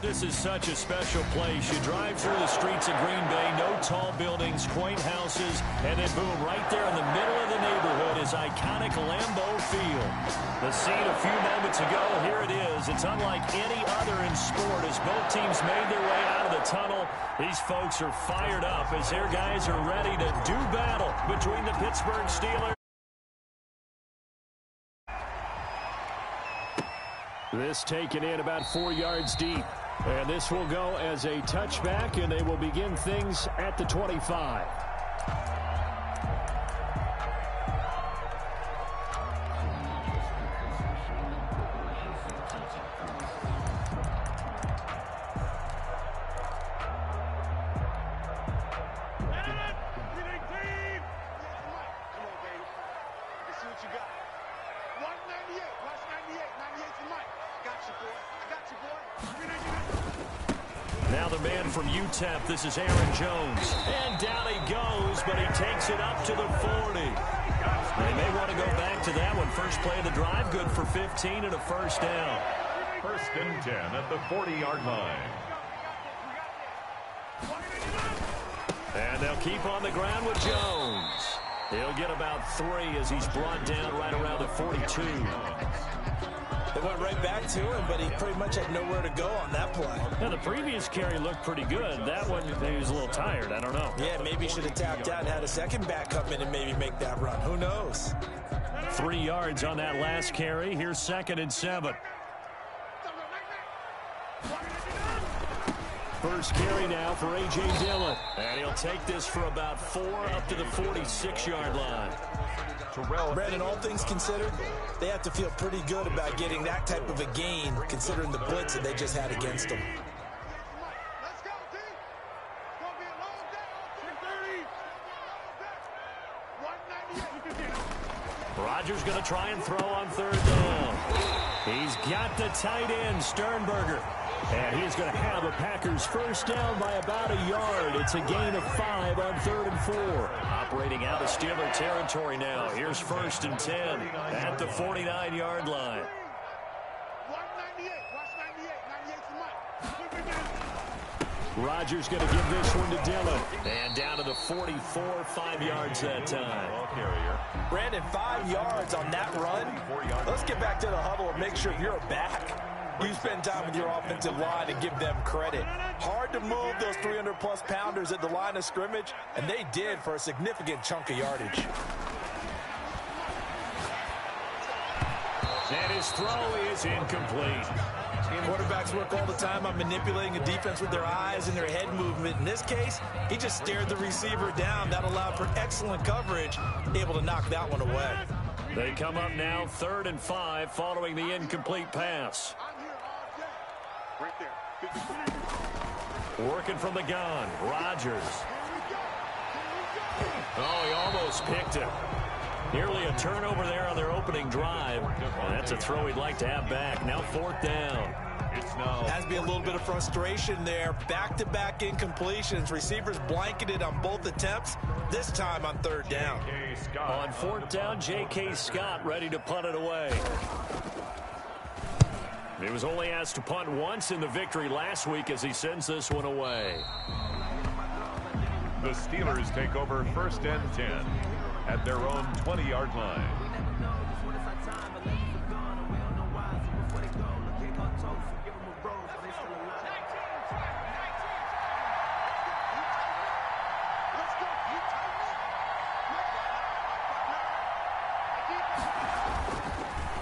This is such a special place. You drive through the streets of Green Bay, no tall buildings, quaint houses, and then boom, right there in the middle of the neighborhood is iconic Lambeau Field. The scene a few moments ago, here it is. It's unlike any other in sport as both teams made their way out of the tunnel. These folks are fired up as their guys are ready to do battle between the Pittsburgh Steelers. This taken in about 4 yards deep. And this will go as a touchback, and they will begin things at the 25. Now the man from UTEP, this is Aaron Jones. And down he goes, but he takes it up to the 40. They may want to go back to that one. First play of the drive, good for 15 and a first down. First and 10 at the 40-yard line. And they'll keep on the ground with Jones. He'll get about 3 as he's brought down right around the 42. They went right back to him, but he pretty much had nowhere to go on that play. Now, the previous carry looked pretty good. That one, he was a little tired. I don't know. Yeah, maybe he should have tapped out and had a second back come in and maybe make that run. Who knows? 3 yards on that last carry. Here's 2nd and 7. First carry now for A.J. Dillon. And he'll take this for about 4 up to the 46-yard line. Brandon, all things considered, they have to feel pretty good about getting that type of a gain, considering the blitz that they just had against them. Rodgers going to try and throw on 3rd down. He's got the tight end, Sternberger. And he's going to have a Packers first down by about a yard. It's a gain of 5 on 3rd and 4. Operating out of Steeler territory now. Here's 1st and 10 at the 49-yard line. Rodgers going to give this one to Dillon. And down to the 44, 5 yards that time. Brandon, 5 yards on that run. Let's get back to the huddle and make sure you're back. You spend time with your offensive line and give them credit. Hard to move those 300-plus pounders at the line of scrimmage, and they did for a significant chunk of yardage. And his throw is incomplete. Quarterbacks work all the time on manipulating a defense with their eyes and their head movement. In this case, he just stared the receiver down. That allowed for excellent coverage, able to knock that one away. They come up now 3rd and 5 following the incomplete pass. Working from the gun, Rodgers. Oh, he almost picked it. Nearly a turnover there on their opening drive. Well, that's a throw he'd like to have back. Now 4th down. Has to be a little bit of frustration there. Back-to-back incompletions. Receivers blanketed on both attempts, this time on 3rd down. On 4th down, J.K. Scott ready to punt it away. He was only asked to punt once in the victory last week as he sends this one away. The Steelers take over 1st and 10 at their own 20-yard line.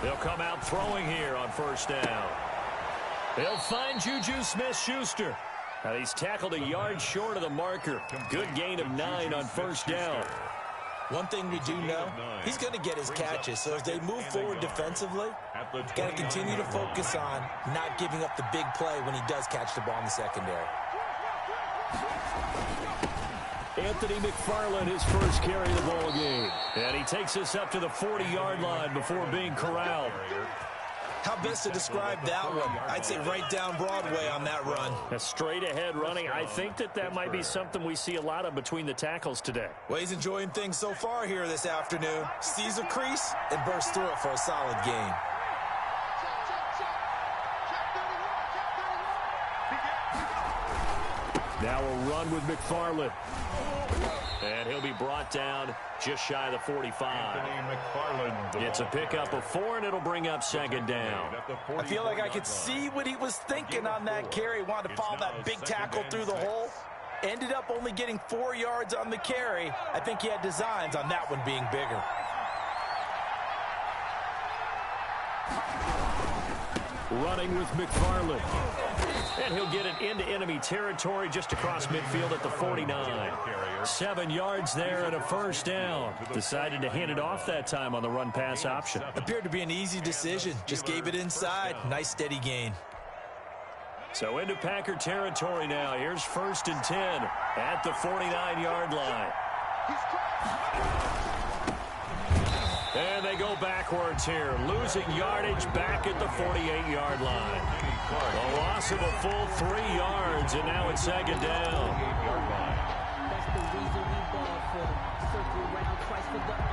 They'll come out throwing here on 1st down. They'll find Juju Smith-Schuster. Now he's tackled a yard short of the marker. Good gain of 9 on 1st down. One thing we do know, he's going to get his catches. So as they move forward defensively, got to continue to focus on not giving up the big play when he does catch the ball in the secondary. Anthony McFarland, his first carry of the ball game. And he takes us up to the 40-yard line before being corralled. How best to describe that one? I'd say right down Broadway on that run. A straight-ahead running. I think that might be something we see a lot of between the tackles today. Well, he's enjoying things so far here this afternoon. Sees a crease and bursts through it for a solid gain. Now a run with McFarland. And he'll be brought down just shy of the 45. It's a pickup of 4, and it'll bring up second down. I feel like I could see what he was thinking on that carry. Wanted to follow that big tackle through the hole. Ended up only getting 4 yards on the carry. I think he had designs on that one being bigger. Running with McFarland. And he'll get it into enemy territory just across midfield at the 49. 7 yards there and a first down. Decided to hand it off that time on the run-pass option. Appeared to be an easy decision. Just gave it inside. Nice steady gain. So into Packer territory now. Here's 1st and 10 at the 49-yard line. And they go backwards here, losing yardage back at the 48-yard line. A loss of a full 3 yards, and now it's second down. That's the reason we ball for them. Circle around twice for the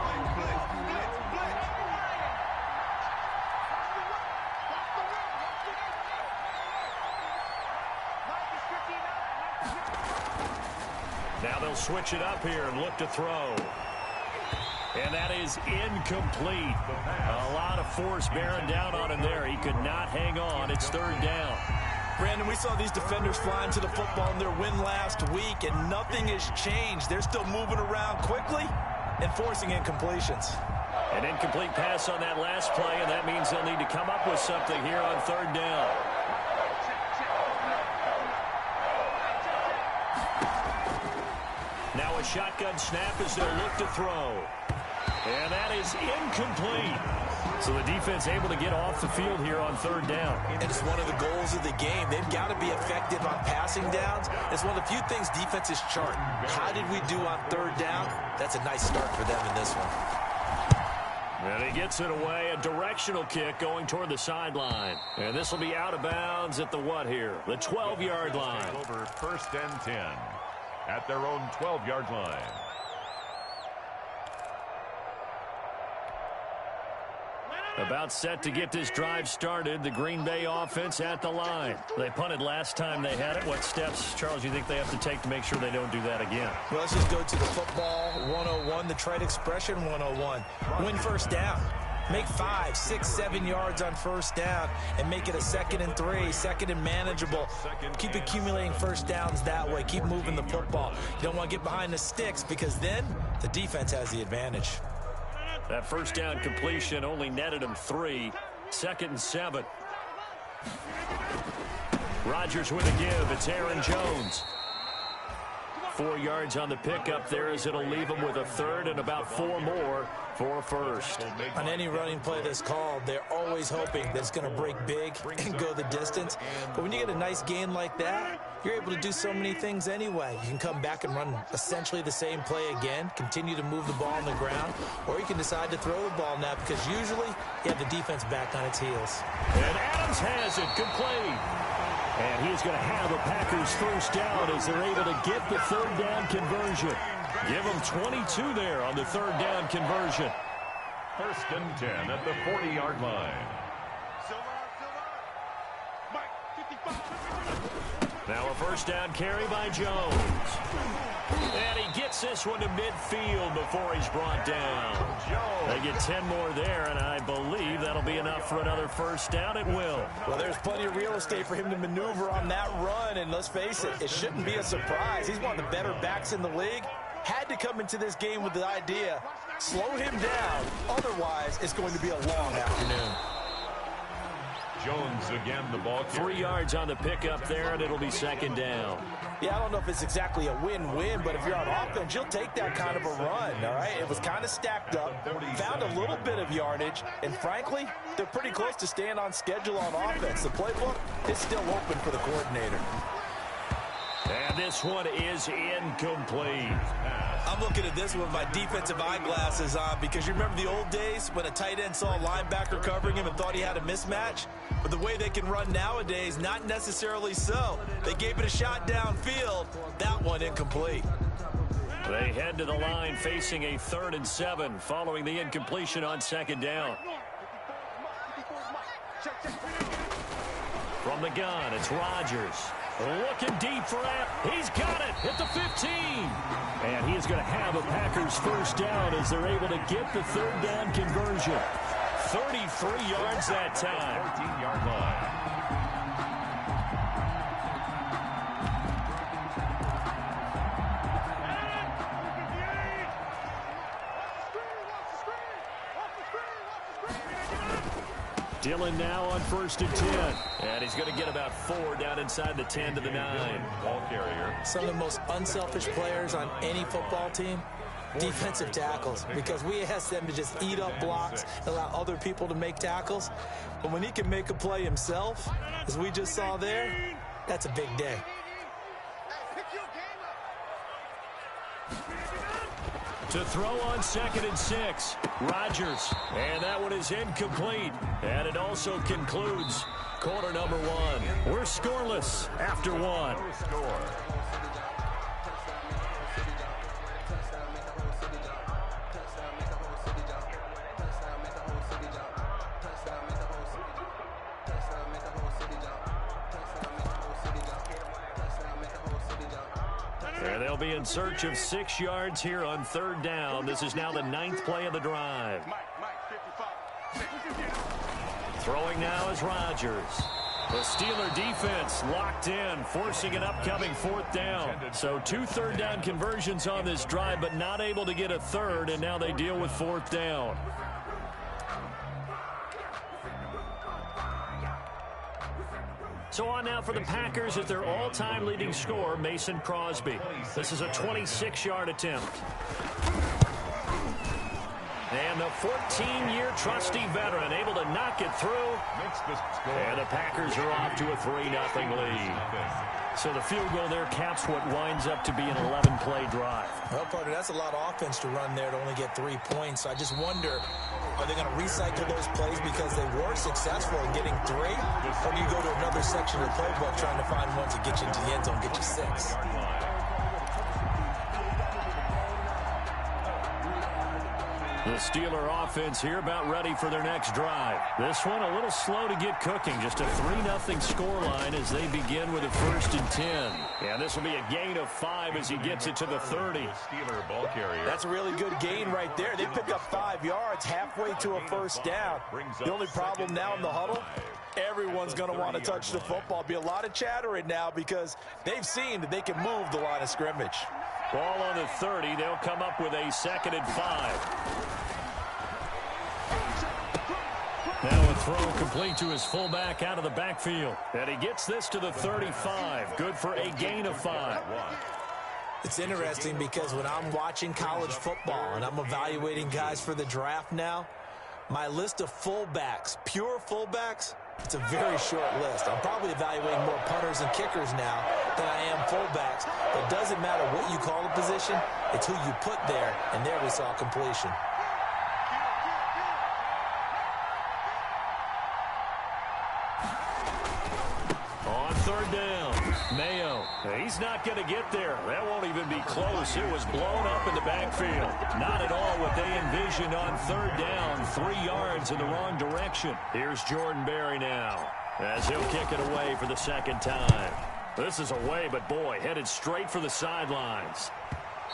Now they'll switch it up here and look to throw. And that is incomplete. A lot of force bearing down on him there. He could not hang on. It's 3rd down. Brandon, we saw these defenders flying to the football in their win last week, and nothing has changed. They're still moving around quickly and forcing incompletions. An incomplete pass on that last play, and that means they'll need to come up with something here on 3rd down. Now a shotgun snap as they'll look to throw. And that is incomplete. So the defense able to get off the field here on 3rd down. And it's one of the goals of the game. They've got to be effective on passing downs. It's one of the few things defenses chart. How did we do on 3rd down? That's a nice start for them in this one. And he gets it away. A directional kick going toward the sideline. And this will be out of bounds at the what here? The 12-yard line. Over 1st and 10 at their own 12-yard line. About set to get this drive started. The Green Bay offense at the line. They punted last time they had it. What steps, Charles, you think they have to take to make sure they don't do that again? Well, let's just go to the football 101, the trade expression 101. Win 1st down. Make 5, 6, 7 yards on 1st down and make it a 2nd and 3, 2nd and manageable. Keep accumulating 1st downs that way. Keep moving the football. You don't want to get behind the sticks because then the defense has the advantage. That 1st down completion only netted him 3. 2nd and 7. Rodgers with a give. It's Aaron Jones. 4 yards on the pickup there as it'll leave him with a 3rd and about 4 more for a 1st. On any running play that's called, they're always hoping that it's going to break big and go the distance. But when you get a nice gain like that, you're able to do so many things anyway. You can come back and run essentially the same play again, continue to move the ball on the ground, or you can decide to throw the ball now because usually you have the defense back on its heels. And Adams has it complete. And he's going to have a Packers 1st down as they're able to get the 3rd down conversion. Give them 22 there on the 3rd down conversion. 1st and 10 at the 40-yard line. Now a 1st down carry by Jones. And he gets this one to midfield before he's brought down. They get 10 more there, and I believe that'll be enough for another 1st down. It will. Well, there's plenty of real estate for him to maneuver on that run, and let's face it, it shouldn't be a surprise. He's one of the better backs in the league. Had to come into this game with the idea, slow him down. Otherwise, it's going to be a long afternoon. Jones again, the ball carrier. 3 yards on the pickup there, and it'll be 2nd down. Yeah, I don't know if it's exactly a win-win, but if you're on offense, you'll take that kind of a run, all right? It was kind of stacked up, found a little bit of yardage, and frankly, they're pretty close to staying on schedule on offense. The playbook is still open for the coordinator. And this one is incomplete. I'm looking at this with my defensive eyeglasses on because you remember the old days when a tight end saw a linebacker covering him and thought he had a mismatch? But the way they can run nowadays, not necessarily so. They gave it a shot downfield. That one incomplete. They head to the line facing a 3rd and 7 following the incompletion on 2nd down. From the gun, it's Rodgers. Looking deep for it. He's got it at the 15. And he is going to have a Packers first down as they're able to get the third down conversion. 33 yards that time. 14-yard line. Dillon now on 1st and 10. And he's going to get about 4 down inside the 10 to the 9. Ball carrier. Some of the most unselfish players on any football team, defensive tackles, because we ask them to just eat up blocks and allow other people to make tackles. But when he can make a play himself, as we just saw there, that's a big day. To throw on 2nd and 6, Rodgers. And that one is incomplete. And it also concludes quarter number 1. We're scoreless after 1. No score. And they'll be in search of 6 yards here on 3rd down. This is now the 9th play of the drive. Throwing now is Rodgers. The Steeler defense locked in, forcing an upcoming 4th down. So 2 third down conversions on this drive, but not able to get a third, and now they deal with 4th down. So on now for the Packers at their all-time leading scorer, Mason Crosby. This is a 26-yard attempt. And the 14-year trusty veteran able to knock it through. And the Packers are off to a 3-0 lead. So the field goal there caps what winds up to be an 11-play drive. Well, partner, that's a lot of offense to run there to only get 3 points. I just wonder, are they going to recycle those plays because they were successful in getting 3? Or do you go to another section of the playbook trying to find ones that get you into the end zone, get you 6? The Steeler offense here about ready for their next drive. This one a little slow to get cooking. Just a 3-0 scoreline as they begin with a 1st and 10. And this will be a gain of 5 as he gets it to the 30. Steeler ball carrier. That's a really good gain right there. They pick up 5 yards halfway to a 1st down. The only problem now in the huddle, everyone's going to want to touch the football. Be a lot of chattering now because they've seen that they can move the line of scrimmage. Ball on the 30. They'll come up with a 2nd and 5. Now a throw complete to his fullback out of the backfield. And he gets this to the 35. Good for a gain of 5. It's interesting because when I'm watching college football and I'm evaluating guys for the draft now, my list of fullbacks, pure fullbacks, it's a very short list. I'm probably evaluating more punters and kickers now than I am fullbacks. But it doesn't matter what you call a position, it's who you put there, and there we saw completion. On 3rd down, Mayo. He's not going to get there. That won't even be close. It was blown up in the backfield. Not at all what they envisioned on 3rd down. 3 yards in the wrong direction. Here's Jordan Berry now as he'll kick it away for the 2nd time. This is away, but boy, headed straight for the sidelines.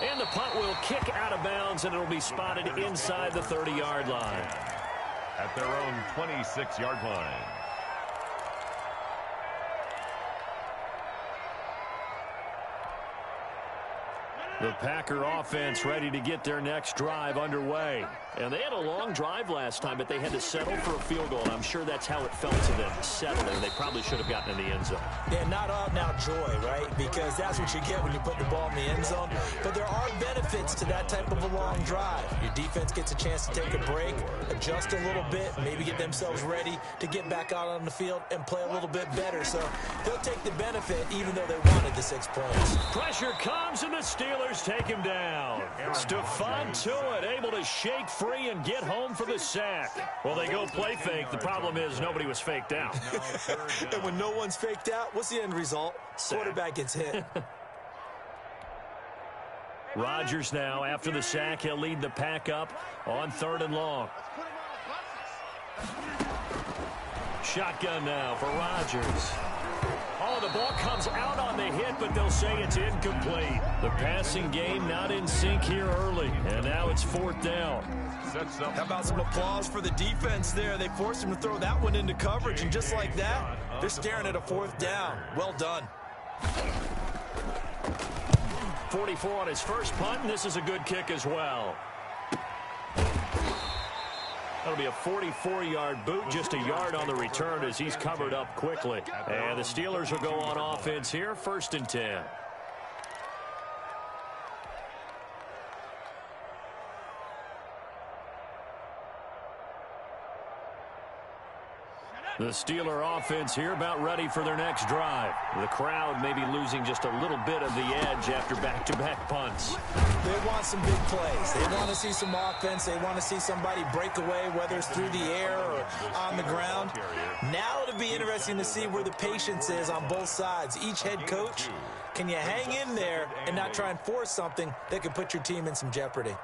And the punt will kick out of bounds, and it'll be spotted inside the 30-yard line. At their own 26-yard line. The Packer offense ready to get their next drive underway. And they had a long drive last time, but they had to settle for a field goal. And I'm sure that's how it felt to them, settling. They probably should have gotten in the end zone. Yeah, not out-and-out joy, right? Because that's what you get when you put the ball in the end zone. But there are benefits to that type of a long drive. Your defense gets a chance to take a break, adjust a little bit, maybe get themselves ready to get back out on the field and play a little bit better. So they'll take the benefit even though they wanted the 6 points. Pressure comes, and the Steelers take him down. Stephon Tuitt able to shake free and get home for the sack. Well, they go play fake. The problem is nobody was faked out. And when no one's faked out, what's the end result? Quarterback gets hit. Rodgers now, after the sack, he'll lead the pack up on 3rd and long. Shotgun now for Rodgers. Oh, the ball comes out on the hit, but they'll say it's incomplete. The passing game not in sync here early, and now it's 4th down. How about some applause for the defense there? They forced him to throw that one into coverage, and just like that, they're staring at a 4th down. Well done. 44 on his first punt, and this is a good kick as well. That'll be a 44-yard boot, just a yard on the return as he's covered up quickly. And the Steelers will go on offense here, 1st and 10. The Steeler offense here about ready for their next drive. The crowd may be losing just a little bit of the edge after back-to-back punts. They want some big plays. They want to see some offense. They want to see somebody break away, whether it's through the air or on the ground. Now it'll be interesting to see where the patience is on both sides. Each head coach, can you hang in there and not try and force something that could put your team in some jeopardy?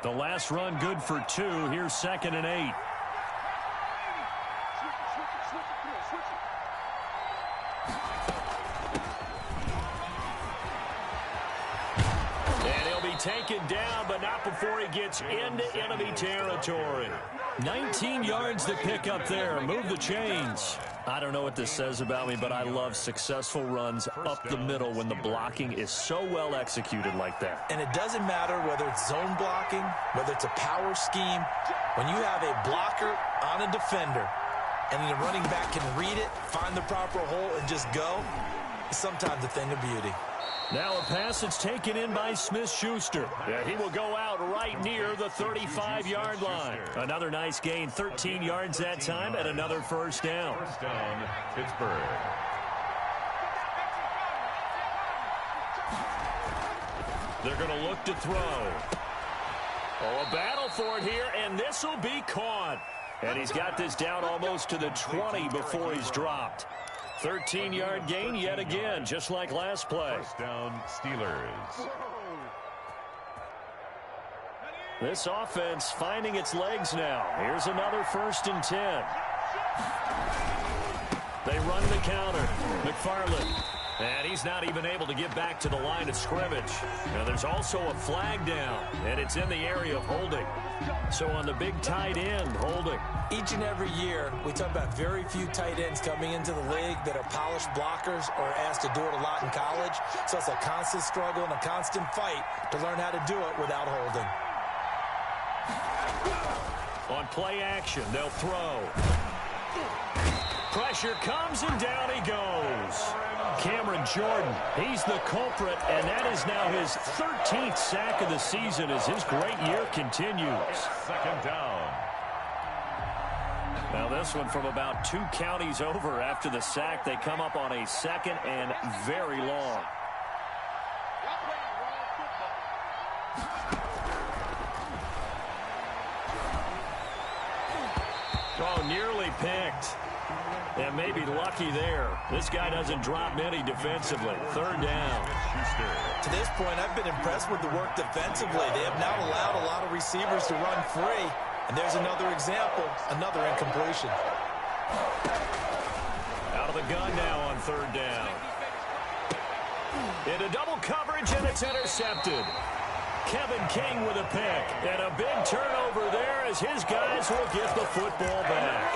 The last run good for 2. Here's 2nd and 8. And he'll be taken down, but not before he gets into enemy territory. 19 yards to pick up there. Move the chains. I don't know what this says about me, but I love successful runs up the middle when the blocking is so well executed like that. And it doesn't matter whether it's zone blocking, whether it's a power scheme. When you have a blocker on a defender and the running back can read it, find the proper hole, and just go, it's sometimes a thing of beauty. Now a pass that's taken in by Smith-Schuster. Yeah, he will go out right near the 35-yard line. Another nice gain, 13 yards that time, and another 1st down. 1st down, Pittsburgh. They're going to look to throw. Oh, a battle for it here, and this will be caught. And he's got this down almost to the 20 before he's dropped. 13-yard gain yet again, just like last play. 1st down, Steelers. This offense finding its legs now. Here's another 1st and 10. They run the counter. McFarland. And he's not even able to get back to the line of scrimmage. Now there's also a flag down, and it's in the area of holding. So on the big tight end, holding. Each and every year, we talk about very few tight ends coming into the league that are polished blockers or asked to do it a lot in college. So it's a constant struggle and a constant fight to learn how to do it without holding. On play action, they'll throw. Pressure comes, and down he goes. Cameron Jordan, he's the culprit, and that is now his 13th sack of the season as his great year continues. 2nd down. Now this one from about 2 counties over after the sack. They come up on a 2nd and very long. Oh, nearly picked. And maybe lucky there. This guy doesn't drop many defensively. 3rd down. To this point, I've been impressed with the work defensively. They have not allowed a lot of receivers to run free. And there's another example, another incompletion. Out of the gun now on 3rd down. Into double coverage, and it's intercepted. Kevin King with a pick. And a big turnover there as his guys will get the football back.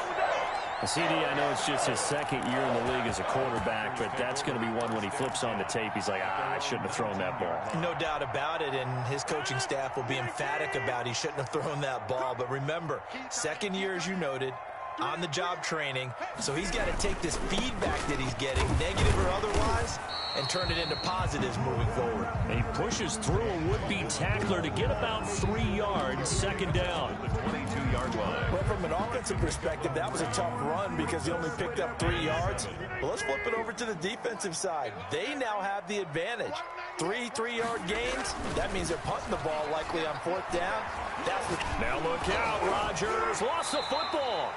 CD, I know it's just his 2nd year in the league as a quarterback, but that's going to be one when he flips on the tape, he's like, I shouldn't have thrown that ball. No doubt about it, and his coaching staff will be emphatic about he shouldn't have thrown that ball. But remember, 2nd year, as you noted, on-the-job training, so he's got to take this feedback that he's getting, negative or otherwise, and turn it into positives moving forward. And he pushes through a would-be tackler to get about 3 yards, 2nd down. The 22-yard line. Well, from an offensive perspective, that was a tough run because he only picked up 3 yards. Well, let's flip it over to the defensive side. They now have the advantage. 3 3-yard gains. That means they're punting the ball likely on 4th down. That's what. Now look out, Rodgers lost the football.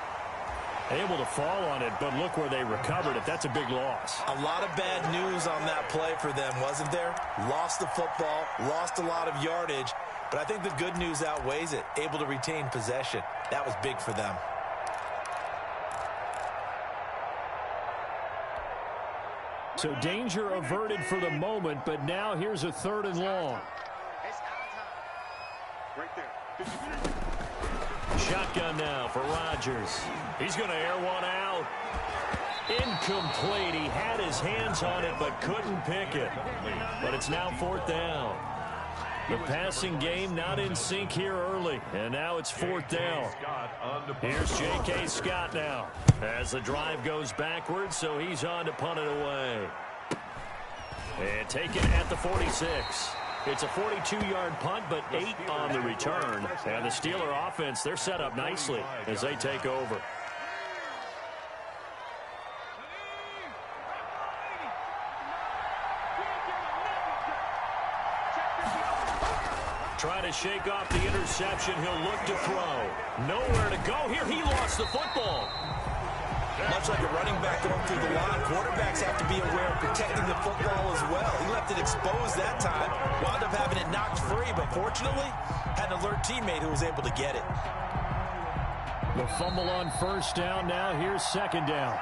Able to fall on it, but look where they recovered it. That's a big loss. A lot of bad news on that play for them, wasn't there? Lost the football, lost a lot of yardage, but I think the good news outweighs it. Able to retain possession. That was big for them. So danger averted for the moment, but now here's a 3rd and long. Right there. Shotgun now for Rodgers. He's going to air one out. Incomplete. He had his hands on it but couldn't pick it. But it's now 4th down. The passing game not in sync here early, and now it's 4th down. Here's J.K. Scott now as the drive goes backwards, so he's on to punt it away. And taken at the 46. It's a 42-yard punt, but 8 on the return. And the Steeler offense, they're set up nicely as they take over. Trying to shake off the interception. He'll look to throw. Nowhere to go here. He lost the football. Much like a running back going through the line, quarterbacks have to be aware of protecting the football as well. He left it exposed that time, wound up having it knocked free, but fortunately, had an alert teammate who was able to get it. The fumble on 1st down. Now here's 2nd down.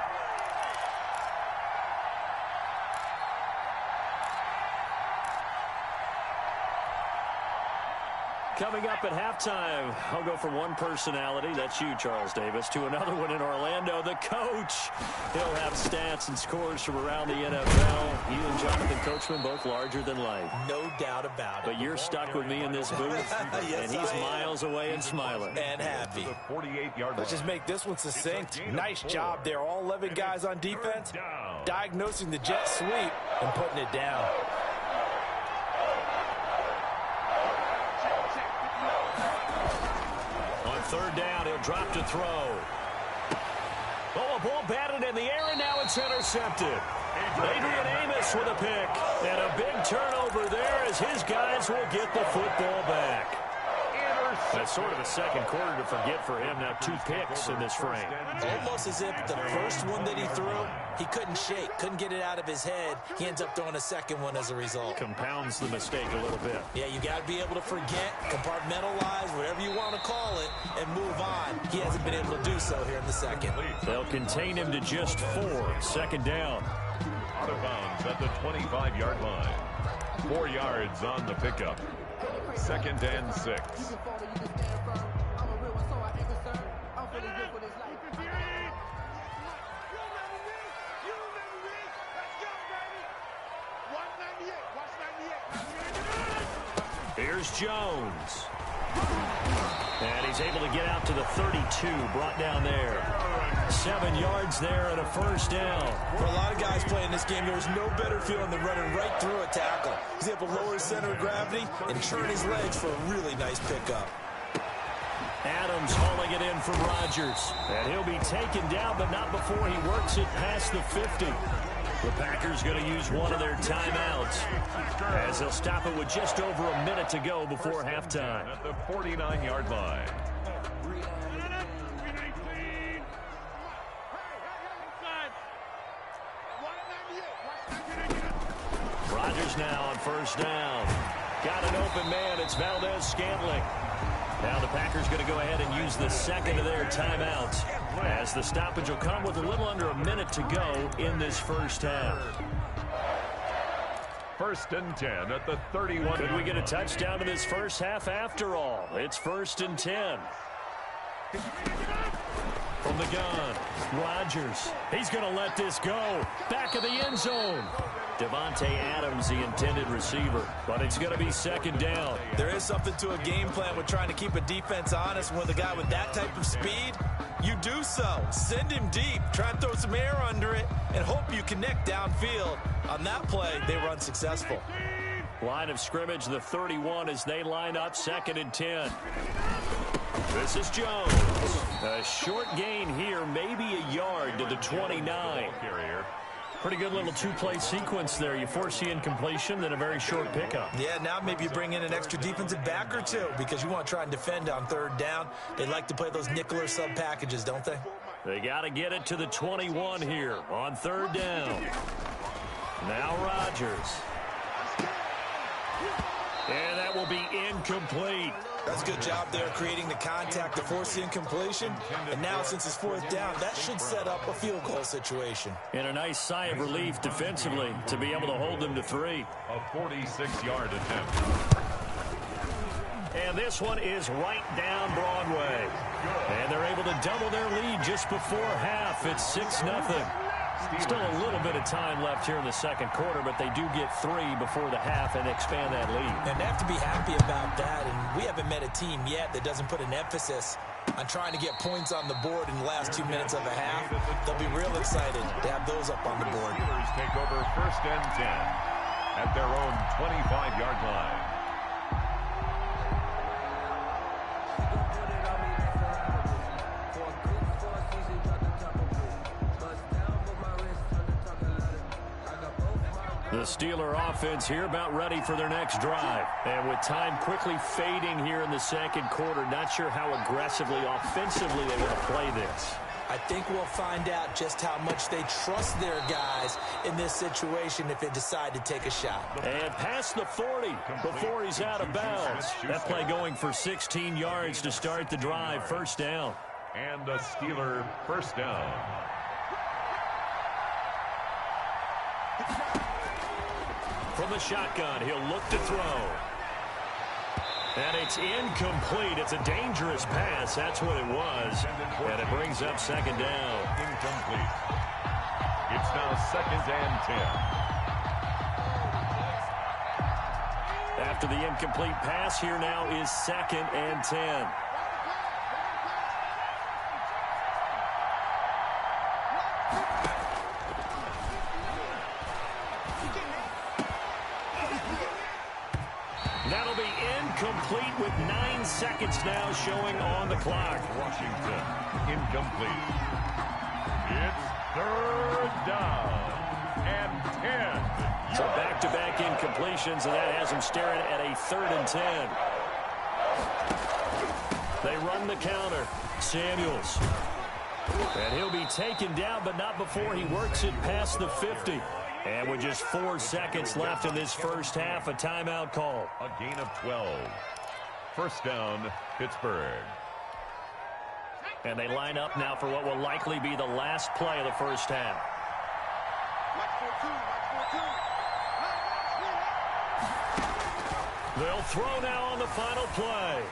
Coming up at halftime, I'll go from one personality, that's you, Charles Davis, to another one in Orlando, the coach. He'll have stats and scores from around the NFL. You and Jonathan Coachman, both larger than life. No doubt about it. But you're stuck with me in this booth, yes, and he's miles away and smiling. And happy. 48-yard Let's just make this one succinct. Nice job there. All 11 guys on defense, diagnosing the jet sweep and putting it down. On 3rd down, he'll drop to throw. Oh, a ball batted in the air, and now it's intercepted. Adrian Amos with a pick. And a big turnover there as his guys will get the football back. That's sort of a second quarter to forget for him. Now 2 picks in this frame. Almost as if the first one that he threw, he couldn't shake, couldn't get it out of his head. He ends up throwing a second one as a result. Compounds the mistake a little bit. Yeah, you got to be able to forget, compartmentalize, whatever you want to call it, and move on. He hasn't been able to do so here in the second. They'll contain him to just 4. 2nd down. Out of bounds at the 25-yard line. 4 yards on the pickup. 2nd and 6. Here's Jones. And he's able to get out to the 32, brought down there. 7 yards there and a 1st down. For a lot of guys playing this game, there was no better feeling than running right through a tackle. He's able to lower his center of gravity and turn his legs for a really nice pickup. Adams hauling it in from Rodgers. And he'll be taken down, but not before he works it past the 50. The Packers going to use one of their timeouts as they'll stop it with just over a minute to go before halftime. At the 49-yard line. Rodgers now on 1st down. Got an open man. It's Valdez-Scantling. Now the Packers going to go ahead and use the 2nd of their timeouts as the stoppage will come with a little under a minute to go in this 1st half. 1st and 10 at the 31. Could we get a touchdown in this 1st half after all? It's 1st and 10. From the gun, Rodgers. He's going to let this go. Back of the end zone. Devontae Adams, the intended receiver. But it's going to be 2nd down. There is something to a game plan with trying to keep a defense honest. With a guy with that type of speed, you do so. Send him deep. Try and throw some air under it and hope you connect downfield. On that play, they were unsuccessful. Line of scrimmage, the 31 as they line up 2nd and 10. This is Jones. A short gain here, maybe a yard to the 29. Pretty good little 2-play sequence there. You force the incompletion, then a very short pickup. Yeah, now maybe you bring in an extra defensive back or 2 because you want to try and defend on 3rd down. They like to play those nickel or sub packages, don't they? They got to get it to the 21 here on 3rd down. Now Rodgers. And that will be incomplete. That's a good job there creating the contact to force the incompletion. And now since it's fourth down, that should set up a field goal situation. And a nice sigh of relief defensively to be able to hold them to 3. A 46-yard attempt. And this one is right down Broadway. And they're able to double their lead just before half. It's 6-0. Still a little bit of time left here in the second quarter, but they do get 3 before the half and expand that lead. And they have to be happy about that. And we haven't met a team yet that doesn't put an emphasis on trying to get points on the board in the last 2 minutes of a half. They'll be real excited to have those up on the board. Steelers take over 1st and 10 at their own 25-yard line. The Steeler offense here about ready for their next drive. And with time quickly fading here in the second quarter, not sure how aggressively, offensively they want to play this. I think we'll find out just how much they trust their guys in this situation if they decide to take a shot. And past the 40 before he's out of bounds. That play going for 16 yards to start the drive. 1st down. And a Steeler 1st down. From the shotgun, he'll look to throw. And it's incomplete. It's a dangerous pass. That's what it was. And it brings up 2nd down. Incomplete. It's now 2nd and 10. After the incomplete pass, here now is 2nd and 10. That'll be incomplete with 9 seconds now showing on the clock. Washington, incomplete. It's 3rd down and 10. So back-to-back incompletions, and that has him staring at a 3rd and 10. They run the counter. Samuels. And he'll be taken down, but not before he works it past the 50. And with just 4 seconds left in this first half, a timeout call. A gain of 12. 1st down, Pittsburgh. And they line up now for what will likely be the last play of the first half. They'll throw now on the final play.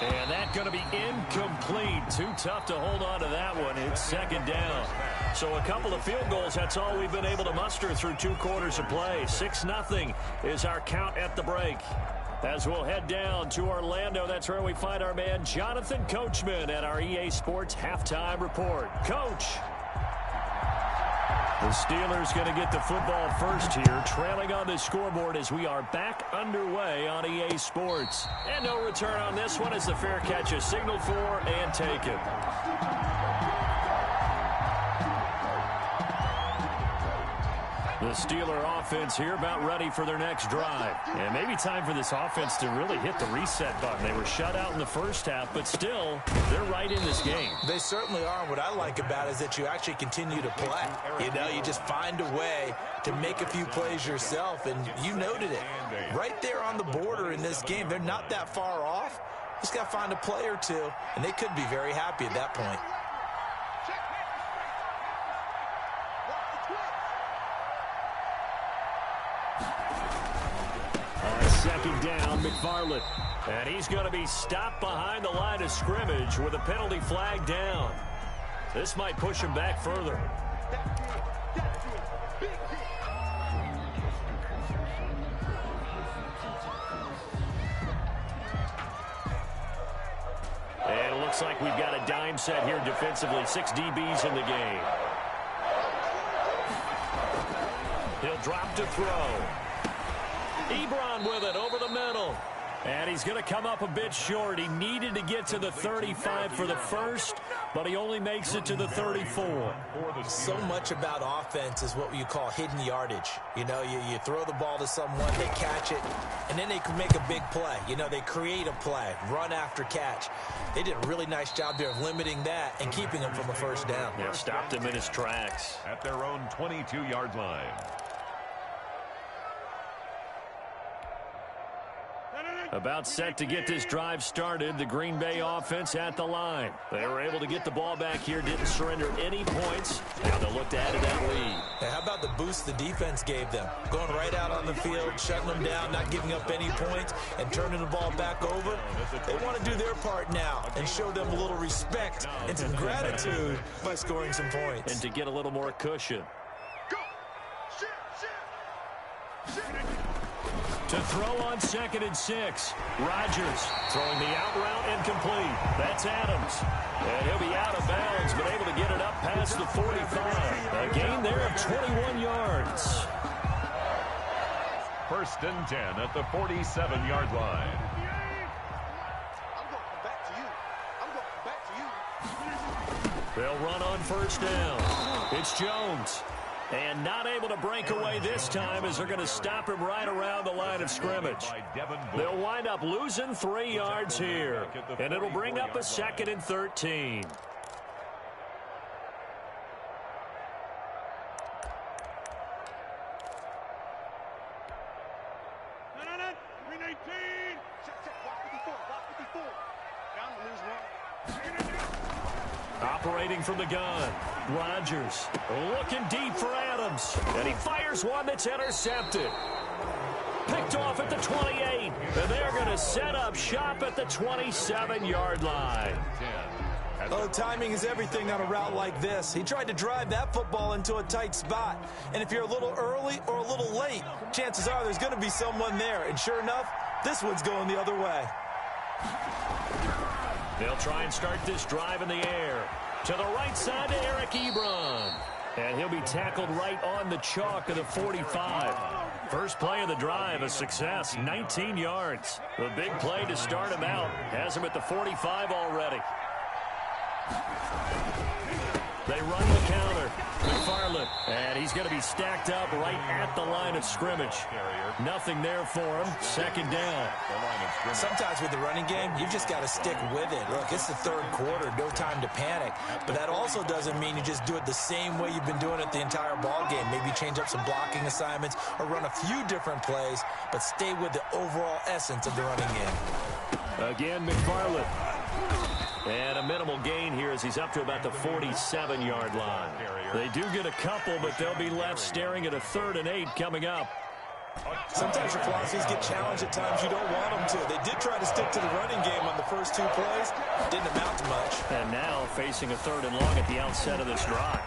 And that's going to be incomplete. Too tough to hold on to that one. It's 2nd down. So a couple of field goals, that's all we've been able to muster through 2 quarters of play. 6-0 is our count at the break. As we'll head down to Orlando, that's where we find our man Jonathan Coachman at our EA Sports Halftime Report. Coach. The Steelers going to get the football first here, trailing on the scoreboard as we are back underway on EA Sports. And no return on this one as the fair catch is signaled for and taken. The Steeler offense here about ready for their next drive. And maybe time for this offense to really hit the reset button. They were shut out in the first half, but still, they're right in this game. They certainly are. What I like about it is that you actually continue to play. You know, you just find a way to make a few plays yourself, and you noted it. Right there on the border in this game, they're not that far off. Just got to find a play or two, and they could be very happy at that point. Second down, McFarland. And he's going to be stopped behind the line of scrimmage with a penalty flag down. This might push him back further. And it looks like we've got a dime set here defensively. 6 DBs in the game. He'll drop to throw. Ebron with it over the middle. And he's going to come up a bit short. He needed to get to the 35 for the first, but he only makes it to the 34. So much about offense is what you call hidden yardage. You know, you throw the ball to someone, they catch it, and then they can make a big play. You know, they create a play, run after catch. They did a really nice job there of limiting that and keeping him from a first down. Yeah, stopped him in his tracks. At their own 22-yard line. About set to get this drive started. The Green Bay offense at the line. They were able to get the ball back here, didn't surrender any points. Now they'll look to add to that lead. Hey, how about the boost the defense gave them? Going right out on the field, shutting them down, not giving up any points, and turning the ball back over. They want to do their part now and show them a little respect and some gratitude by scoring some points. And to get a little more cushion. To throw on 2nd and 6. Rodgers throwing the out route incomplete. That's Adams. And he'll be out of bounds, but able to get it up past the 45. A gain there of 21 yards. 1st and 10 at the 47-yard line. They'll run on 1st down. It's Jones. And not able to break away this time as they're going to stop him right around the line of scrimmage. They'll wind up losing 3 yards here. And it'll bring up a 2nd and 13. Operating from the gun, Rodgers looking deep for Adams, and he fires one that's intercepted. Picked off at the 28, and they're going to set up shop at the 27-yard line. Oh, timing is everything on a route like this. He tried to drive that football into a tight spot, and if you're a little early or a little late, chances are there's going to be someone there, and sure enough, this one's going the other way. They'll try and start this drive in the air. To the right side to Eric Ebron. And he'll be tackled right on the chalk of the 45. First play of the drive, a success, 19 yards. The big play to start him out. Has him at the 45 already. They run the counter. McFarland. And he's going to be stacked up right at the line of scrimmage. Nothing there for him. 2nd down. Sometimes with the running game, you've just got to stick with it. Look, it's the 3rd quarter. No time to panic. But that also doesn't mean you just do it the same way you've been doing it the entire ball game. Maybe change up some blocking assignments or run a few different plays, but stay with the overall essence of the running game. Again, McFarland. And a minimal gain here as he's up to about the 47-yard line. They do get a couple, but they'll be left staring at a 3rd and 8 coming up. Sometimes your philosophies get challenged at times you don't want them to. They did try to stick to the running game on the first 2 plays. Didn't amount to much. And now facing a 3rd and long at the outset of this drive.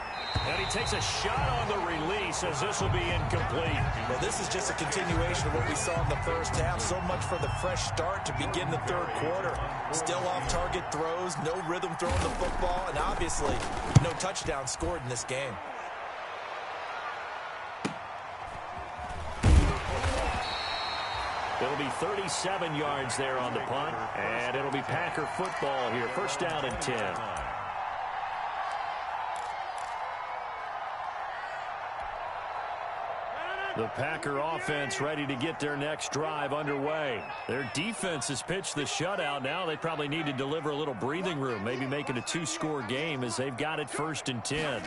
And he takes a shot on the release as this will be incomplete. Well, this is just a continuation of what we saw in the first half. So much for the fresh start to begin the 3rd quarter. Still off-target throws, no rhythm throwing the football, and obviously no touchdown scored in this game. It'll be 37 yards there on the punt, and it'll be Packer football here. 1st down and 10. The Packer offense ready to get their next drive underway. Their defense has pitched the shutout. Now they probably need to deliver a little breathing room, maybe make it a 2-score game as they've got it 1st and 10.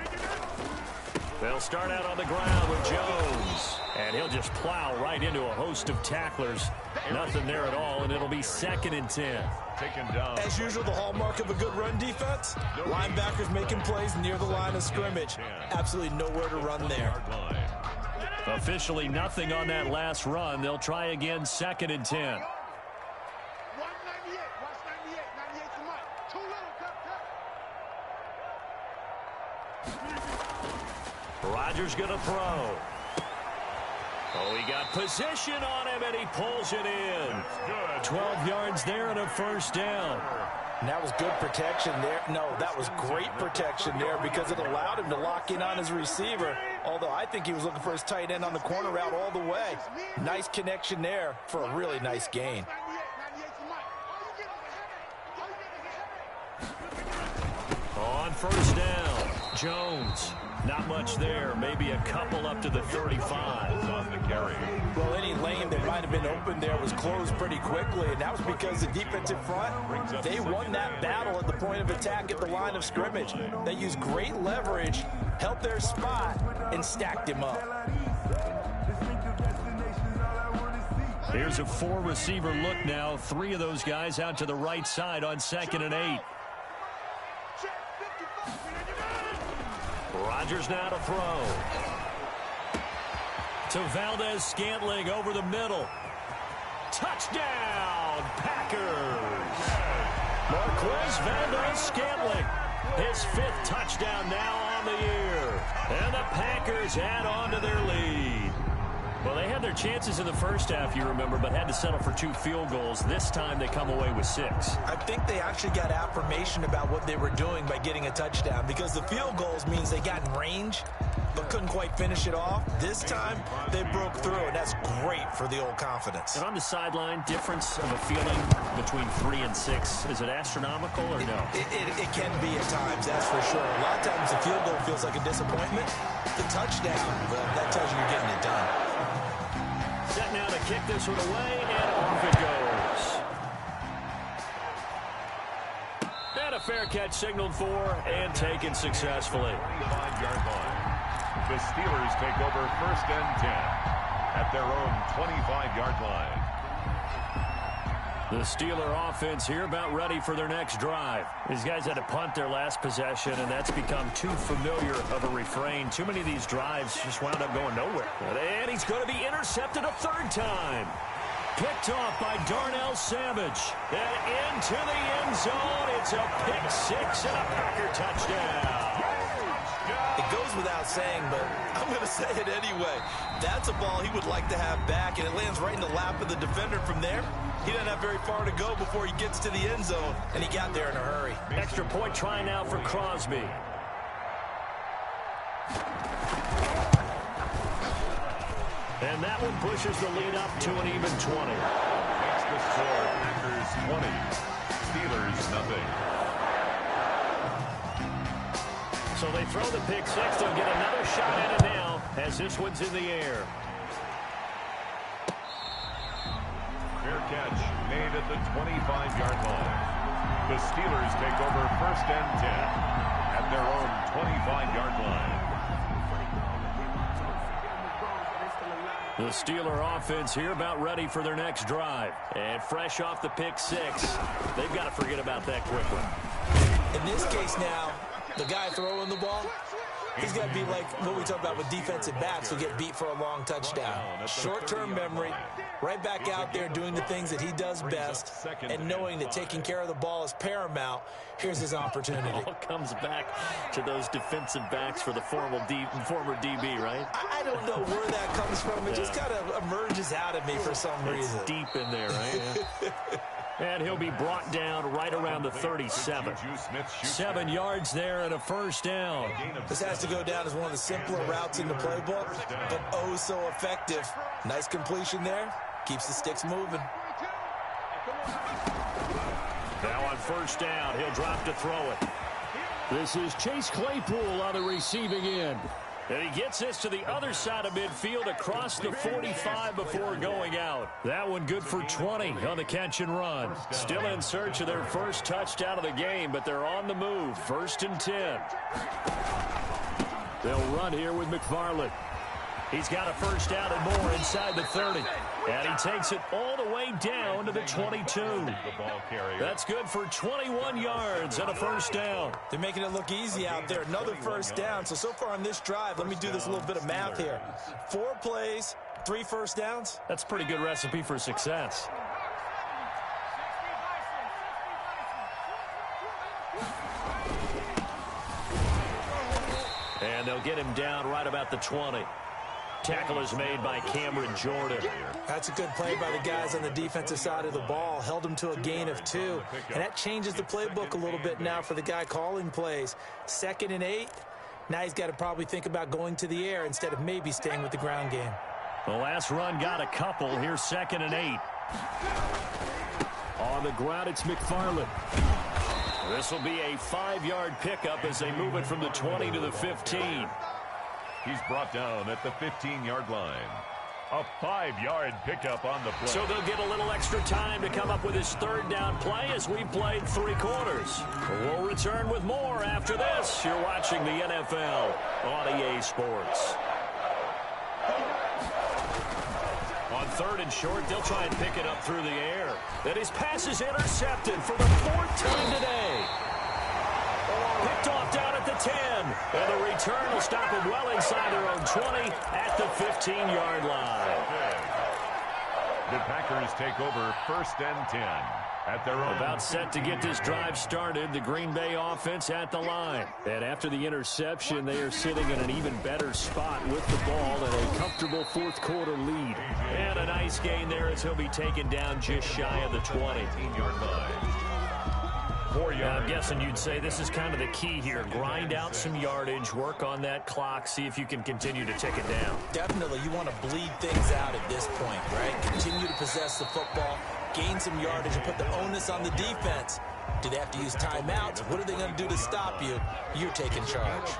They'll start out on the ground with Jones. And he'll just plow right into a host of tacklers. Nothing there at all, and it'll be 2nd and 10. Taken down. As usual, the hallmark of a good run defense, linebackers making plays near the line of scrimmage. Absolutely nowhere to run there. Officially nothing on that last run. They'll try again 2nd and 10. Rodgers going to throw. Oh, he got position on him, and he pulls it in. 12 yards there and a 1st down. And that was good protection there. No, that was great protection there because it allowed him to lock in on his receiver, although I think he was looking for his tight end on the corner route all the way. Nice connection there for a really nice gain. On 1st down, Jones. Not much there. Maybe a couple up to the 35. On the carry. Well, any lane that might have been open there was closed pretty quickly, and that was because the defensive front, they won that battle at the point of attack at the line of scrimmage. They used great leverage, held their spot, and stacked him up. Here's a four-receiver look now. Three of those guys out to the right side on 2nd and 8. Rodgers now to throw. To Valdez-Scantling over the middle. Touchdown, Packers! Marquez Valdez-Scantling, his 5th touchdown now on the year. And the Packers add on to their lead. Well, they had their chances in the first half, you remember, but had to settle for 2 field goals. This time they come away with 6. I think they actually got affirmation about what they were doing by getting a touchdown, because the field goals means they got in range but couldn't quite finish it off. This time they broke through, and that's great for the old confidence. And on the sideline, difference of a feeling between 3 and 6, is it astronomical or no? It can be at times, that's for sure. A lot of times the field goal feels like a disappointment. The touchdown, well, that tells you you're getting it done. Set now to kick this one away, and off it goes. And a fair catch signaled for and taken successfully. 25-yard line. The Steelers take over 1st and 10 at their own 25-yard line. The Steeler offense here about ready for their next drive. These guys had to punt their last possession, and that's become too familiar of a refrain. Too many of these drives just wound up going nowhere. And he's going to be intercepted a 3rd time. Picked off by Darnell Savage. And into the end zone. It's a pick 6 and a Packer touchdown. It goes without saying, but I'm going to say it anyway. That's a ball he would like to have back, and it lands right in the lap of the defender from there. He doesn't have very far to go before he gets to the end zone, and he got there in a hurry. Extra point try now for Crosby. And that one pushes the lead up to an even 20. Makes the score Packers 20, Steelers nothing. So they throw the pick 6. They'll get another shot at it now as this one's in the air. Fair catch made at the 25-yard line. The Steelers take over 1st and 10 at their own 25-yard line. The Steeler offense here about ready for their next drive. And fresh off the pick 6, they've got to forget about that quickly. In this case now, the guy throwing the ball, he's got to be like what we talk about with defensive backs who get beat for a long touchdown. Short-term memory, right back out there doing the things that he does best, and knowing that taking care of the ball is paramount. Here's his opportunity. It all comes back to those defensive backs for the former DB, right? I don't know where that comes from. It just kind of emerges out of me for some reason. It's deep in there, right? Yeah. And he'll be brought down right around the 37. 7 yards there and a 1st down. This has to go down as one of the simpler routes in the playbook, but oh so effective. Nice completion there. Keeps the sticks moving. Now on 1st down, he'll drop to throw it. This is Chase Claypool on the receiving end. And he gets this to the other side of midfield across the 45 before going out. That one good for 20 on the catch and run. Still in search of their first touchdown of the game, but they're on the move. 1st and 10. They'll run here with McFarland. He's got a 1st down and more inside the 30. And he takes it all the way down to the 22. That's good for 21 yards and a 1st down. They're making it look easy out there. Another 1st down. So far on this drive, let me do this little bit of math here. 4 plays, 3 1st downs. That's a pretty good recipe for success. And they'll get him down right about the 20. Tackle is made by Cameron Jordan. That's a good play by the guys on the defensive side of the ball. Held him to a gain of 2. And that changes the playbook a little bit now for the guy calling plays. 2nd and 8. Now he's got to probably think about going to the air instead of maybe staying with the ground game. The last run got a couple. Here's 2nd and 8. On the ground, it's McFarland. This will be a 5-yard pickup as they move it from the 20 to the 15. He's brought down at the 15-yard line. A 5-yard pickup on the play. So they'll get a little extra time to come up with his 3rd down play as we've played 3 quarters. We'll return with more after this. You're watching the NFL on EA Sports. On 3rd and short. They'll try and pick it up through the air. And his pass is intercepted for the 4th time today. Picked off down at the 10. And the return will stop them well inside their own 20 at the 15-yard line. The Packers take over 1st and 10 at their own. About set to get this drive started. The Green Bay offense at the line. And after the interception, they are sitting in an even better spot with the ball and a comfortable 4th quarter lead. And a nice gain there as he'll be taken down just shy of the 20-yard line. I'm guessing you'd say this is kind of the key here. Grind out some yardage, work on that clock, see if you can continue to tick it down. Definitely, you want to bleed things out at this point, right? Continue to possess the football, gain some yardage, and put the onus on the defense. Do they have to use timeouts? What are they going to do to stop you? You're taking charge.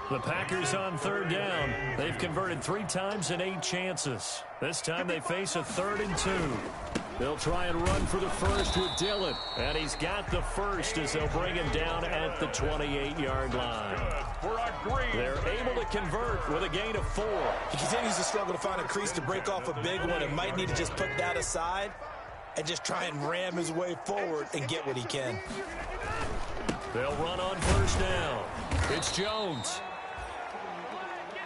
The Packers on 3rd down. They've converted 3 times in 8 chances. This time they face a 3rd and 2. They'll try and run for the first with Dillon. And he's got the first as they'll bring him down at the 28-yard line. They're able to convert with a gain of 4. He continues to struggle to find a crease to break off a big one and might need to just put that aside and just try and ram his way forward and get what he can. They'll run on 1st down. It's Jones.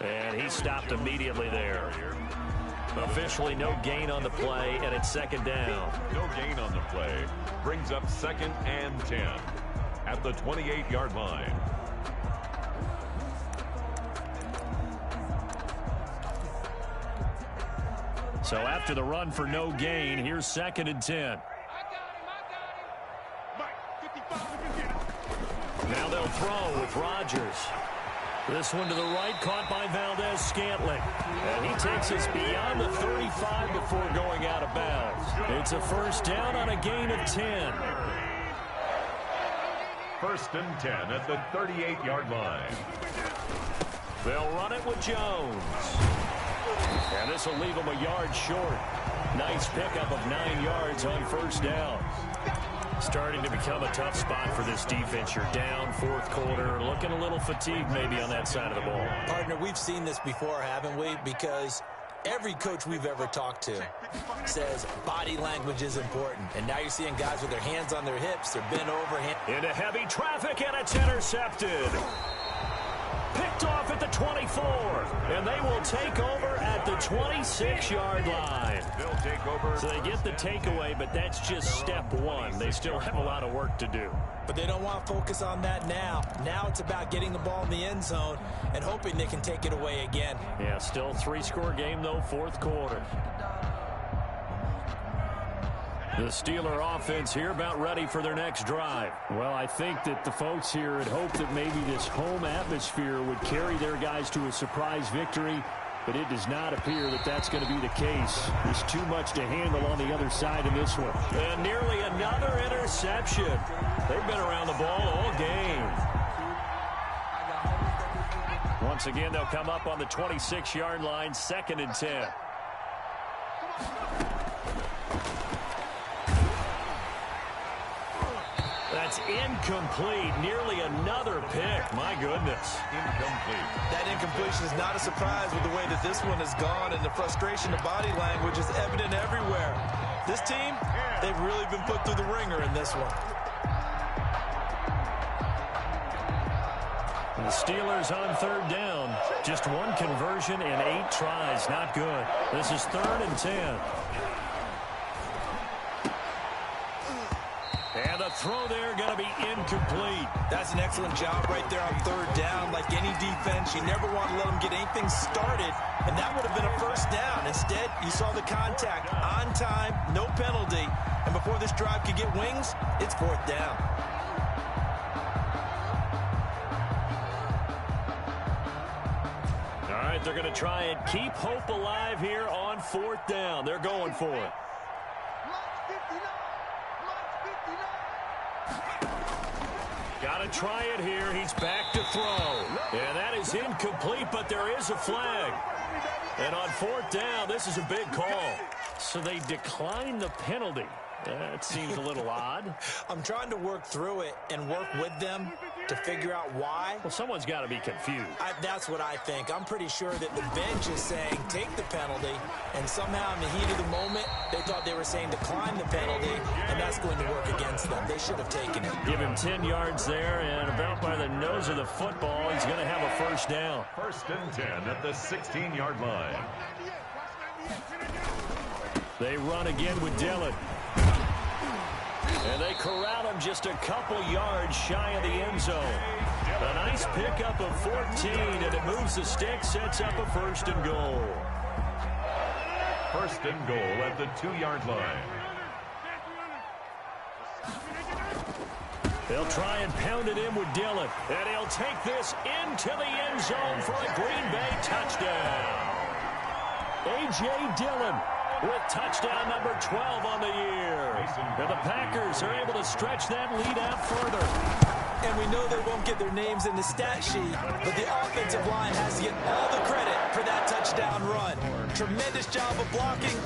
And he stopped immediately there. Officially no gain on the play, and it's 2nd down. No gain on the play. Brings up 2nd and 10 at the 28-yard line. So after the run for no gain, here's 2nd and 10. Now they'll throw with Rodgers. This one to the right, caught by Valdez-Scantling. And he takes us beyond the 35 before going out of bounds. It's a 1st down on a gain of 10. 1st and 10 at the 38-yard line. They'll run it with Jones. And this will leave him a yard short. Nice pickup of 9 yards on 1st down. Starting to become a tough spot for this defense. You're down 4th quarter, looking a little fatigued maybe on that side of the ball. Partner, we've seen this before, haven't we? Because every coach we've ever talked to says body language is important. And now you're seeing guys with their hands on their hips, they're bent over. Into heavy traffic, and it's intercepted. Picked off at the 24, and they will take over at the 26-yard line. They'll take over. So they get the takeaway, but that's just step 1. They still have a lot of work to do. But they don't want to focus on that now. Now it's about getting the ball in the end zone and hoping they can take it away again. Yeah, still 3-score game, though, 4th quarter. The Steeler offense here about ready for their next drive. Well, I think that the folks here had hoped that maybe this home atmosphere would carry their guys to a surprise victory, but it does not appear that that's going to be the case. There's too much to handle on the other side in this one. And nearly another interception. They've been around the ball all game. Once again, they'll come up on the 26-yard line, 2nd and 10. That's incomplete. Nearly another pick. My goodness. Incomplete. That incompletion is not a surprise with the way that this one has gone, and the frustration of body language is evident everywhere. This team, they've really been put through the ringer in this one. The Steelers on 3rd down. Just 1 conversion and 8 tries. Not good. This is 3rd and 10. And the throw there going to be incomplete. That's an excellent job right there on 3rd down. Like any defense, you never want to let them get anything started, and that would have been a 1st down. Instead, you saw the contact on time, no penalty, and before this drive could get wings, it's 4th down. All right, they're going to try and keep hope alive here on 4th down. They're going for it. Got to try it here. He's back to throw. And that is incomplete, but there is a flag. And on 4th down, this is a big call. So they decline the penalty. That seems a little odd. I'm trying to work through it and work with them to figure out why. Well, someone's got to be confused. That's what I think. I'm pretty sure that the bench is saying take the penalty, and somehow in the heat of the moment, they thought they were saying decline the penalty, and that's going to work against them. They should have taken it. Give him 10 yards there, and about by the nose of the football, he's going to have a first down. 1st and 10 at the 16-yard line. They run again with Dillon. And they corral him just a couple yards shy of the end zone. A nice pickup of 14, and it moves the stick, sets up a 1st and goal. 1st and goal at the 2-yard line. They'll try and pound it in with Dillon. And he'll take this into the end zone for a Green Bay touchdown. A.J. Dillon with touchdown number 12 on the year. And the Packers are able to stretch that lead out further. And we know they won't get their names in the stat sheet, but the offensive line has to get all the credit for that touchdown run. Tremendous job of blocking,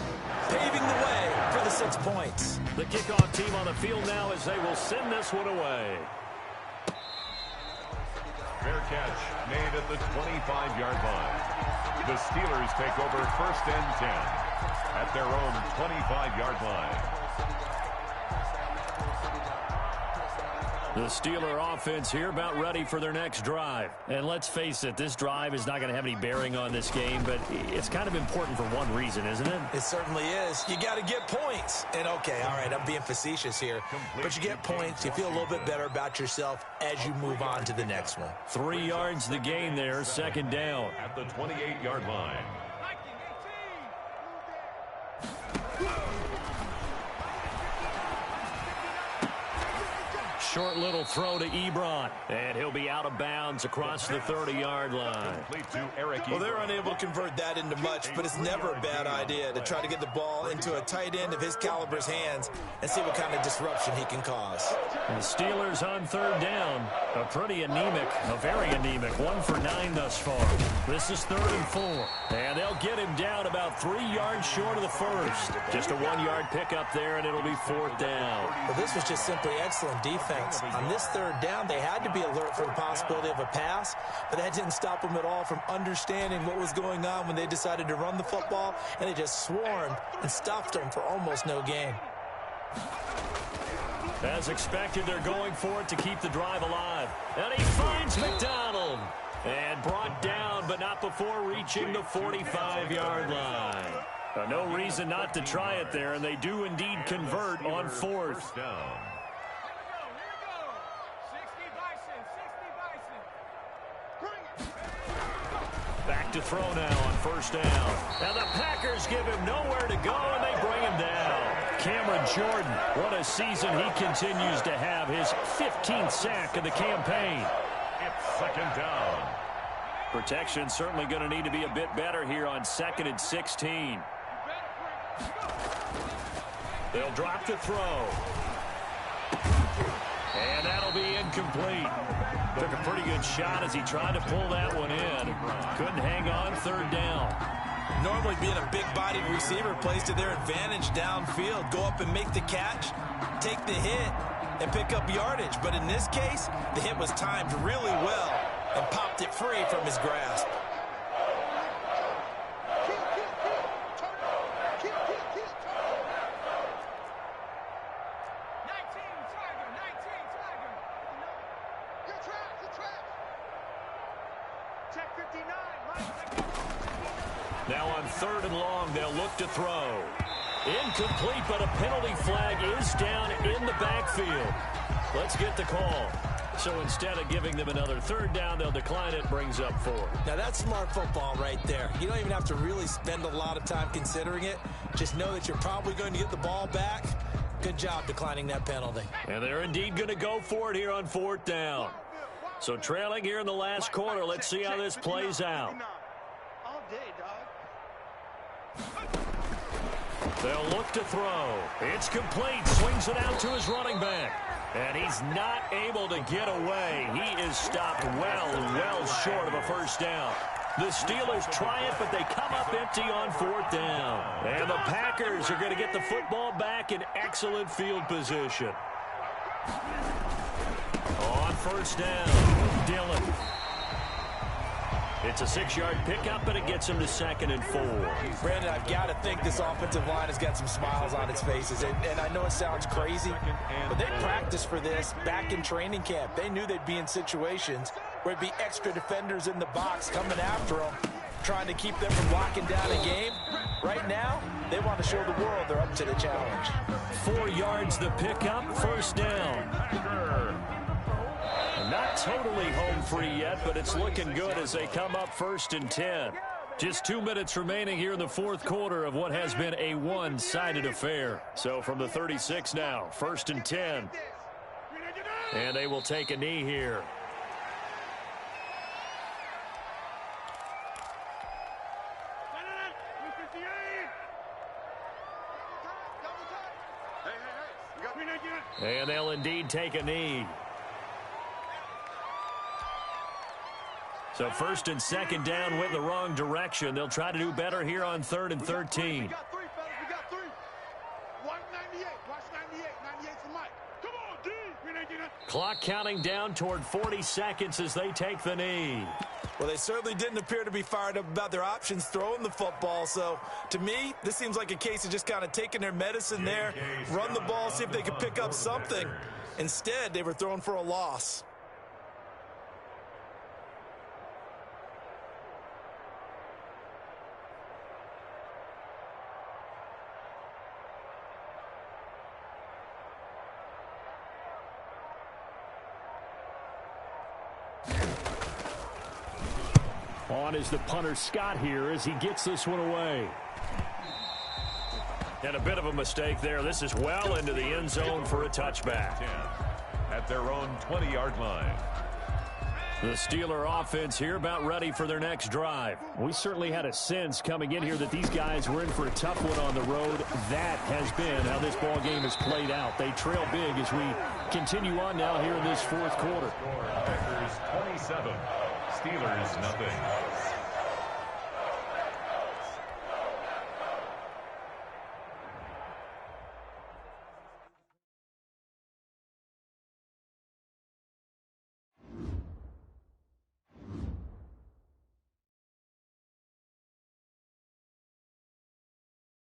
paving the way for the 6 points. The kickoff team on the field now as they will send this one away. Fair catch made at the 25-yard line. The Steelers take over 1st and 10 at their own 25-yard line. The Steeler offense here about ready for their next drive. And let's face it, this drive is not going to have any bearing on this game, but it's kind of important for one reason, isn't it? It certainly is. You got to get points. And okay, all right, I'm being facetious here. But you get points, you feel a little bit better about yourself as you move on to the next one. 3 yards the gain there, 2nd down. At the 28-yard line. Short little throw to Ebron, and he'll be out of bounds across the 30-yard line. Well, they're unable to convert that into much, but it's never a bad idea to try to get the ball into a tight end of his caliber's hands and see what kind of disruption he can cause. And the Steelers on 3rd down, a pretty anemic, a very anemic, 1 for 9 thus far. This is 3rd and 4, and they'll get him down about 3 yards short of the 1st. Just a 1-yard pickup there, and it'll be 4th down. Well, this was just simply excellent defense. On this 3rd down, they had to be alert for the possibility of a pass, but that didn't stop them at all from understanding what was going on when they decided to run the football, and they just swarmed and stuffed them for almost no gain. As expected, they're going for it to keep the drive alive. And he finds McDonald. And brought down, but not before reaching the 45-yard line. No reason not to try it there, and they do indeed convert on 4th down. Back to throw now on 1st down. And the Packers give him nowhere to go, and they bring him down. Cameron Jordan, what a season he continues to have. His 15th sack of the campaign. It's 2nd down. Protection certainly going to need to be a bit better here on 2nd and 16. They'll drop the throw. And that'll be incomplete. Took a pretty good shot as he tried to pull that one in. Couldn't hang on, 3rd down. Normally being a big-bodied receiver plays to their advantage downfield. Go up and make the catch, take the hit, and pick up yardage. But in this case, the hit was timed really well and popped it free from his grasp. Now on 3rd and long, they'll look to throw. Incomplete, but a penalty flag is down in the backfield. Let's get the call. So instead of giving them another 3rd down, they'll decline it, brings up 4. Now that's smart football right there. You don't even have to really spend a lot of time considering it. Just know that you're probably going to get the ball back. Good job declining that penalty. And they're indeed going to go for it here on 4th down. So trailing here in the last quarter, let's see how this plays out. They'll look to throw. It's complete. Swings it out to his running back. And he's not able to get away. He is stopped well short of a 1st down. The Steelers try it, but they come up empty on 4th down. And the Packers are going to get the football back in excellent field position. On first down, Dillon. It's a 6-yard pickup, and it gets him to 2nd and 4. Brandon, I've got to think this offensive line has got some smiles on its faces. And I know it sounds crazy, but they practiced for this back in training camp. They knew they'd be in situations where there'd be extra defenders in the box coming after them, trying to keep them from locking down a game. Right now, they want to show the world they're up to the challenge. 4 yards the pickup, first down. Not totally home free yet, but it's looking good as they come up 1st and 10. Just 2 minutes remaining here in the 4th quarter of what has been a one-sided affair. So from the 36 now, 1st and 10. And they will take a knee here. And they'll indeed take a knee. So 1st and 2nd down went in the wrong direction. They'll try to do better here on 3rd and 13. We got 3, fellas. We got 3. Watch 98. Watch 98. 98 for Mike. Come on, D. We ain't getting it. Clock counting down toward 40 seconds as they take the knee. Well, they certainly didn't appear to be fired up about their options throwing the football. So, to me, this seems like a case of just kind of taking their medicine there, run the ball, see if they could pick up something. Instead, they were throwing for a loss. On is the punter Scott here as he gets this one away. And a bit of a mistake there. This is well into the end zone for a touchback. At their own 20-yard line. The Steeler offense here about ready for their next drive. We certainly had a sense coming in here that these guys were in for a tough one on the road. That has been how this ball game has played out. They trail big as we continue on now here in this 4th quarter. Packers 27, Steelers nothing.